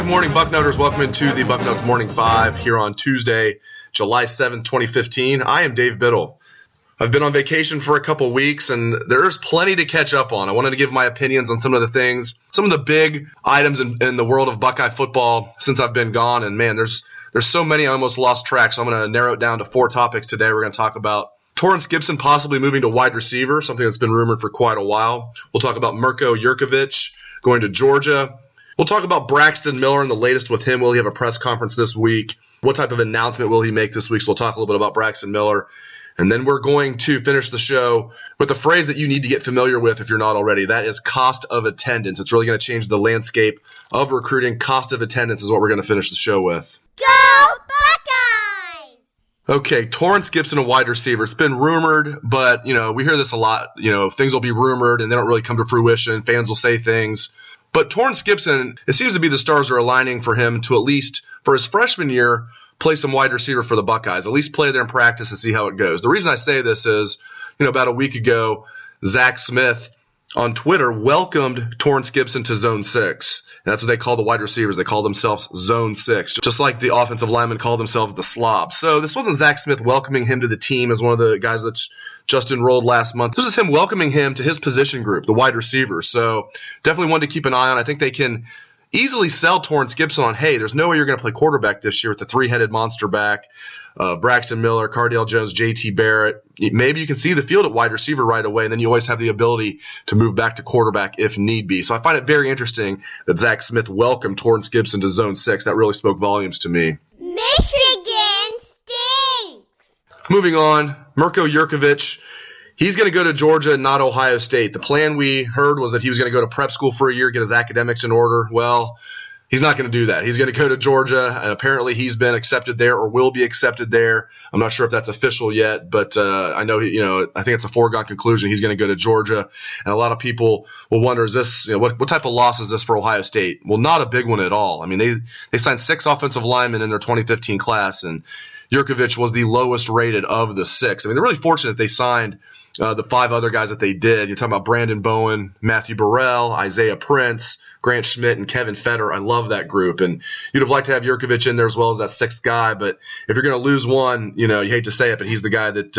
Good morning, Bucknutters. Welcome into the Bucknuts Morning 5 here on Tuesday, July 7th, 2015. I am Dave Biddle. I've been on vacation for a couple weeks, and there's plenty to catch up on. I wanted to give my opinions on some of the things, some of the big items in the world of Buckeye football since I've been gone. And man, there's so many I almost lost track, so I'm going to narrow it down to 4 topics today. We're going to talk about Torrance Gibson possibly moving to wide receiver, something that's been rumored for quite a while. We'll talk about Mirko Jurkovic going to Georgia. We'll talk about Braxton Miller and the latest with him. Will he have a press conference this week? What type of announcement will he make this week? So we'll talk a little bit about Braxton Miller. And then we're going to finish the show with a phrase that you need to get familiar with if you're not already. That is cost of attendance. It's really going to change the landscape of recruiting. Cost of attendance is what we're going to finish the show with. Go Buckeyes! Okay, Torrance Gibson, a wide receiver. It's been rumored, but, we hear this a lot. Things will be rumored and they don't really come to fruition. Fans will say things. But Torrance Gibson, it seems to be the stars are aligning for him to at least, for his freshman year, play some wide receiver for the Buckeyes. At least play there in practice and see how it goes. The reason I say this is, about a week ago, Zach Smith on Twitter welcomed Torrance Gibson to Zone 6. And that's what they call the wide receivers. They call themselves Zone 6, just like the offensive linemen call themselves the Slobs. So this wasn't Zach Smith welcoming him to the team as one of the guys that just enrolled last month. This is him welcoming him to his position group, the wide receivers. So definitely one to keep an eye on. I think they can easily sell Torrance Gibson on, hey, there's no way you're going to play quarterback this year with the 3-headed monster back, Braxton Miller, Cardale Jones, J.T. Barrett. Maybe you can see the field at wide receiver right away, and then you always have the ability to move back to quarterback if need be. So I find it very interesting that Zach Smith welcomed Torrance Gibson to Zone 6. That really spoke volumes to me. Michigan stinks! Moving on, Mirko Jurkovic. He's going to go to Georgia, not Ohio State. The plan we heard was that he was going to go to prep school for a year, get his academics in order. Well, he's not going to do that. He's going to go to Georgia, and apparently he's been accepted there or will be accepted there. I'm not sure if that's official yet, but I know I think it's a foregone conclusion. He's going to go to Georgia, and a lot of people will wonder, is this what type of loss is this for Ohio State? Well, not a big one at all. I mean, they signed 6 offensive linemen in their 2015 class, and Jurkovic was the lowest rated of the 6. I mean, they're really fortunate they signed the 5 other guys that they did. You're talking about Brandon Bowen, Matthew Burrell, Isaiah Prince, Grant Schmidt, and Kevin Fetter. I love that group. And you'd have liked to have Jurkovic in there as well as that 6th guy. But if you're going to lose one, you hate to say it, but he's the guy that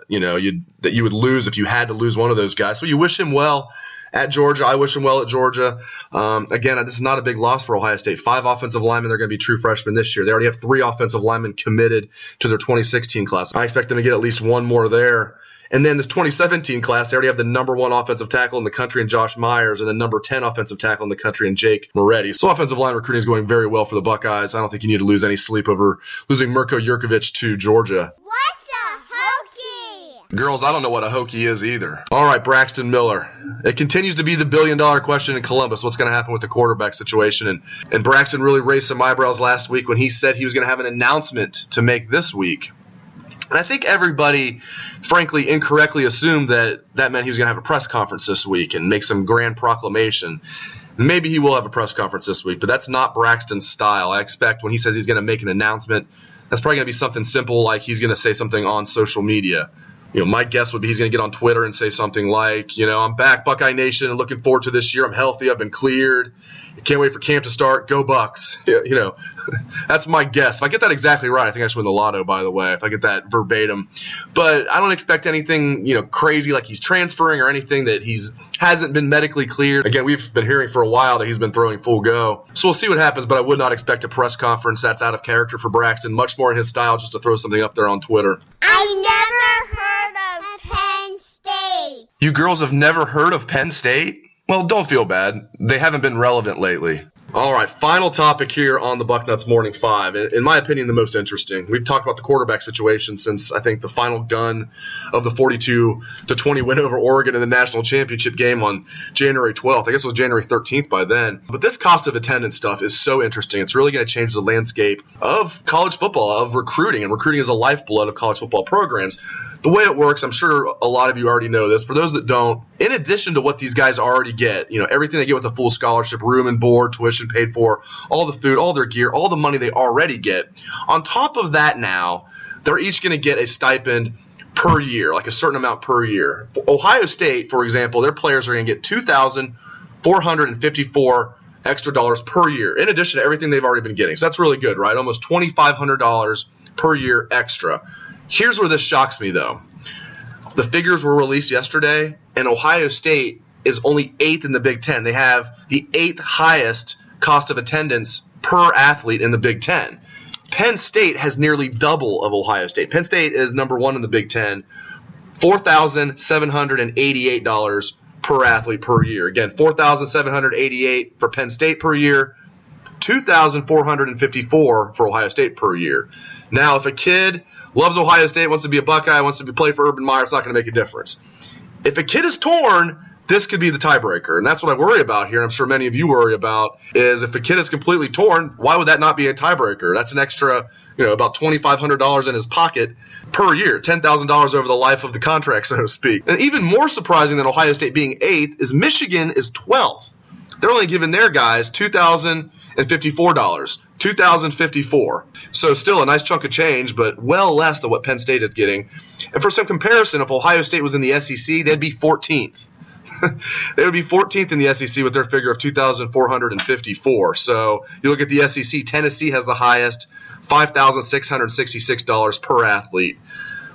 you would lose if you had to lose one of those guys. So you wish him well at Georgia. I wish him well at Georgia. Again, this is not a big loss for Ohio State. 5 offensive linemen. They're going to be true freshmen this year. They already have 3 offensive linemen committed to their 2016 class. I expect them to get at least one more there. And then this 2017 class, they already have the number 1 offensive tackle in the country in Josh Myers and the number 10 offensive tackle in the country in Jake Moretti. So offensive line recruiting is going very well for the Buckeyes. I don't think you need to lose any sleep over losing Mirko Jurkovic to Georgia. What's a hokey? Girls, I don't know what a hokey is either. All right, Braxton Miller. It continues to be the billion-dollar question in Columbus. What's going to happen with the quarterback situation? And Braxton really raised some eyebrows last week when he said he was going to have an announcement to make this week. And I think everybody, frankly, incorrectly assumed that meant he was going to have a press conference this week and make some grand proclamation. Maybe he will have a press conference this week, but that's not Braxton's style. I expect when he says he's going to make an announcement, that's probably going to be something simple like he's going to say something on social media. My guess would be he's going to get on Twitter and say something like, I'm back, Buckeye Nation, and looking forward to this year. I'm healthy. I've been cleared. Can't wait for camp to start. Go Bucks. That's my guess. If I get that exactly right, I think I should win the lotto, by the way, if I get that verbatim. But I don't expect anything, crazy like he's transferring or anything that hasn't been medically cleared. Again, we've been hearing for a while that he's been throwing full go. So we'll see what happens, but I would not expect a press conference. That's out of character for Braxton. Much more in his style just to throw something up there on Twitter. I never heard of Penn State. You girls have never heard of Penn State? Well, don't feel bad. They haven't been relevant lately. All right, final topic here on the Bucknuts Morning 5. In my opinion, the most interesting. We've talked about the quarterback situation since, I think, the final gun of the 42-20 win over Oregon in the national championship game on January 12th. I guess it was January 13th by then. But this cost of attendance stuff is so interesting. It's really going to change the landscape of college football, of recruiting. And recruiting is a lifeblood of college football programs. The way it works, I'm sure a lot of you already know this. For those that don't, in addition to what these guys already get, everything they get with a full scholarship, room and board, tuition paid for, all the food, all their gear, all the money they already get. On top of that now, they're each going to get a stipend per year, like a certain amount per year. For Ohio State, for example, their players are going to get $2,454 extra dollars per year, in addition to everything they've already been getting. So that's really good, right? Almost $2,500 per year extra. Here's where this shocks me, though. The figures were released yesterday, and Ohio State is only 8th in the Big Ten. They have the 8th highest cost of attendance per athlete in the Big Ten. Penn State has nearly double of Ohio State. Penn State is number 1 in the Big Ten, $4,788 per athlete per year. Again, $4,788 for Penn State per year, $2,454 for Ohio State per year. Now, if a kid loves Ohio State, wants to be a Buckeye, wants to play for Urban Meyer, it's not going to make a difference. If a kid is torn, this could be the tiebreaker, and that's what I worry about here, and I'm sure many of you worry about, is if a kid is completely torn, why would that not be a tiebreaker? That's an extra, about $2,500 in his pocket per year, $10,000 over the life of the contract, so to speak. And even more surprising than Ohio State being 8th is Michigan is 12th. They're only giving their guys $2,054, $2,054. So still a nice chunk of change, but well less than what Penn State is getting. And for some comparison, if Ohio State was in the SEC, they'd be 14th. They would be 14th in the SEC with their figure of $2,454. So you look at the SEC, Tennessee has the highest, $5,666 per athlete.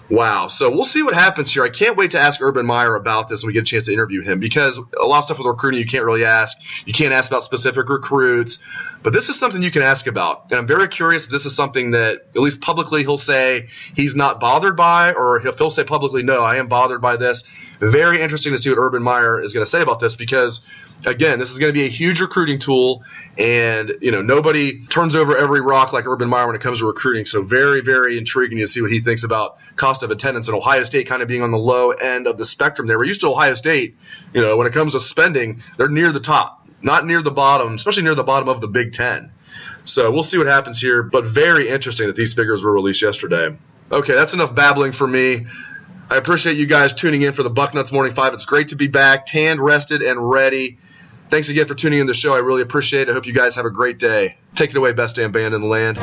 Wow. So we'll see what happens here. I can't wait to ask Urban Meyer about this when we get a chance to interview him, because a lot of stuff with recruiting you can't really ask. You can't ask about specific recruits, but this is something you can ask about. And I'm very curious if this is something that, at least publicly, he'll say he's not bothered by, or if he'll say publicly, no, I am bothered by this. Very interesting to see what Urban Meyer is going to say about this, because, again, this is going to be a huge recruiting tool, and nobody turns over every rock like Urban Meyer when it comes to recruiting. So very, very intriguing to see what he thinks about cost of attendance, and Ohio State kind of being on the low end of the spectrum there. We're used to Ohio State, when it comes to spending, they're near the top, not near the bottom, especially near the bottom of the Big Ten. So we'll see what happens here, but very interesting that these figures were released yesterday. Okay, that's enough babbling for me. I appreciate you guys tuning in for the Bucknuts Morning 5. It's great to be back, tanned, rested, and ready. Thanks again for tuning in the show. I really appreciate it. I hope you guys have a great day. Take it away, best damn band in the land.